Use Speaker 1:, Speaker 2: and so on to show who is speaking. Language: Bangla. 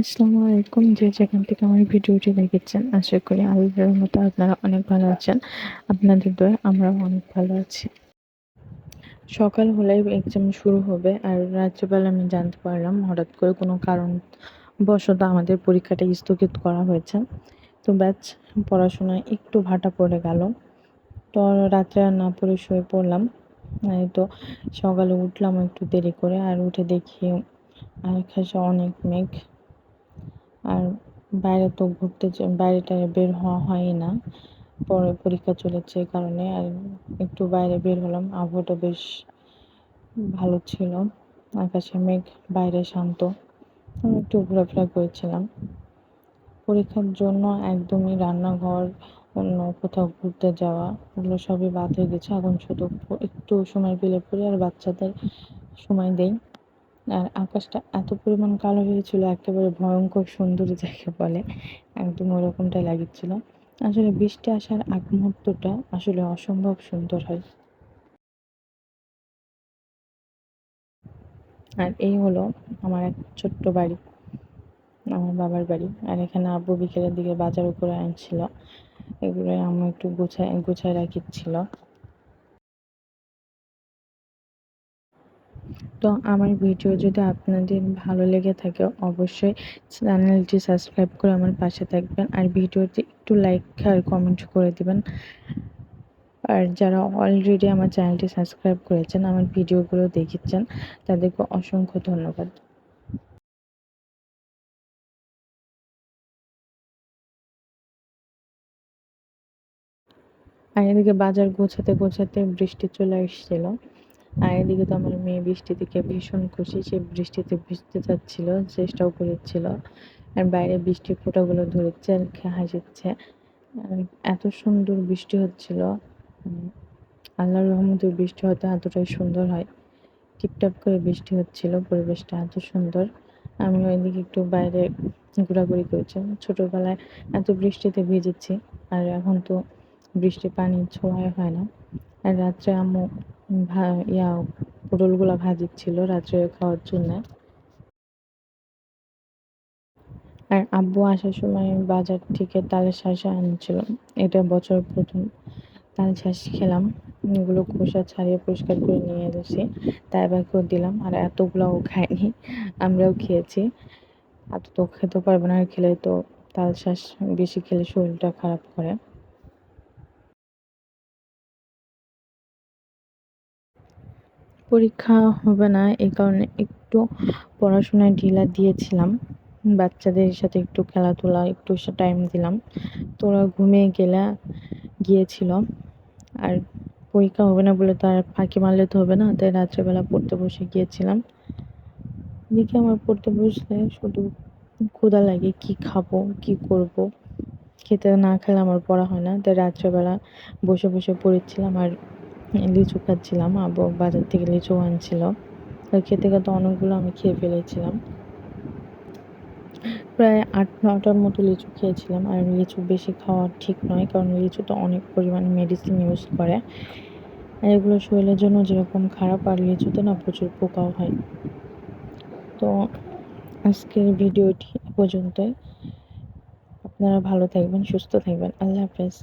Speaker 1: আসসালামু আলাইকুম। যে যেখান থেকে আমার ভিডিওটি দেখেছেন, আশা করি আল্লাহর রহমতে আপনারা অনেক ভালো আছেন। আপনাদের দয়ায় আমরাও অনেক ভালো আছি। সকাল হলেই এক্সাম শুরু হবে, আর রাত্রিবেলা আমি জানতে পারলাম হঠাৎ করে কোনো কারণবশত আমাদের পরীক্ষাটা স্থগিত করা হয়েছে। তো ব্যাচ পড়াশোনায় একটু ভাটা পড়ে গেল। তো রাত্রে আর না পড়ে শুয়ে পড়লাম। এই তো সকালে উঠলাম একটু দেরি করে, আর উঠে দেখি আকাশে অনেক মেঘ। আর বাইরে তো বাইরে বের হওয়া হয়ই না, পরে পরীক্ষা চলেছে এই কারণে। আর একটু বাইরে বের হলাম, আবহাওয়াটা বেশ ভালো ছিল, আকাশে মেঘ, বাইরে শান্ত। আমি একটু ঘোরাফেরা করেছিলাম। পরীক্ষার জন্য একদমই রান্নাঘর, অন্য কোথাও ঘুরতে যাওয়া, ওগুলো সবই বাদ হয়ে গেছে। এখন শুধু একটু সময় পেলে পড়ি আর বাচ্চাদের সময় দেই। আর আকাশটা এত পরিমাণ কালো হয়েছিল, একেবারে ভয়ঙ্কর সুন্দর যাকে বলে, একদম ওরকমটাই লাগছিল। আসলে বৃষ্টি আসার আগ মুহূর্তটা আসলে অসম্ভব সুন্দর হয়। আর এই হলো আমার এক ছোট্ট বাড়ি, আমার বাবার বাড়ি। আর এখানে আব্বু বিকেলের দিকে বাজারও করে আনছিল, এগুলো আম্মু একটু গুছায় রাখিচ্ছিল। তো আমার ভিডিও যদি আপনাদের ভালো লেগে থাকে, অবশ্যই চ্যানেলটি সাবস্ক্রাইব করে আমার পাশে থাকবেন, আর ভিডিওতে একটু লাইক আর কমেন্ট করে দিবেন। আর যারা অলরেডি আমার চ্যানেলটি সাবস্ক্রাইব করেছেন, আমার ভিডিওগুলো দেখেছেন, তাদেরকে অসংখ্য ধন্যবাদ। আর এদিকে বাজার গোছাতে গোছাতে বৃষ্টি চলে এসেছিল। আর এদিকে তো আমার মেয়ে বৃষ্টি থেকে ভীষণ খুশি, সে বৃষ্টিতে ভিজতে চাচ্ছিল, চেষ্টাও করেছিল। আর বাইরে বৃষ্টির ফোঁটাগুলো ধরেছে আর হাসিচ্ছে। আর এত সুন্দর বৃষ্টি হচ্ছিল। আল্লাহর রহমতে বৃষ্টি হতে এতটাই সুন্দর হয়। টিপটাপ করে বৃষ্টি হচ্ছিল, পরিবেশটা এত সুন্দর। আমি ওইদিকে একটু বাইরে ঘোরাঘুরি করেছি। ছোটোবেলায় এত বৃষ্টিতে ভিজেছি, আর এখন তো বৃষ্টির পানি ছোঁয়াই হয় না। আর রাত্রে আম্মু ভা ইয়া পটলগুলা ভাজিচ্ছিল রাত্রে খাওয়ার জন্য। আর আব্বু আসার সময় বাজার থেকে তালের শাঁস আনছিল। এটা বছরের প্রথম তাল শাঁস খেলাম। এগুলো খোসা ছাড়িয়ে পরিষ্কার করে নিয়ে এসেছি, তাইবাকেও দিলাম। আর এতগুলাও খাইনি, আমরাও খেয়েছি। এত তো খেতে পারবো না, আর খেলে তো তাল শাঁস বেশি খেলে শরীরটা খারাপ করে। পরীক্ষা হবে না এই কারণে একটু পড়াশোনায় ঢিলা দিয়েছিলাম, বাচ্চাদের সাথে একটু খেলাধুলা, একটু টাইম দিলাম। তোরা ঘুমিয়ে গিয়েছিল। আর পরীক্ষা হবে না বলে তো আর ফাঁকি মারলে তো হবে না, তাই রাত্রেবেলা পড়তে বসে গিয়েছিলাম। এদিকে আমার পড়তে বসলে শুধু ক্ষুধা লাগে, কি খাবো কি করব। খেতে না খেলে আমার পড়া হয় না, তাই রাত্রেবেলা বসে বসে পড়েছিলাম। আর লিচু খাচ্ছিলাম, আব্বু বাজার থেকে লিচু আনছিল। আর খেতে খেতে অনেকগুলো আমি খেয়ে ফেলেছিলাম, প্রায় ৮-৯টার মতো লিচু খেয়েছিলাম। আর লিচু বেশি খাওয়া ঠিক নয়, কারণ লিচুতে অনেক পরিমাণে মেডিসিন ইউজ করে। আর এগুলো শরীরের জন্য যেরকম খারাপ, আর লিচুতে না প্রচুর পোকাও হয়। তো আজকের ভিডিওটি এ পর্যন্তই। আপনারা ভালো থাকবেন, সুস্থ থাকবেন। আল্লাহ হাফেজ।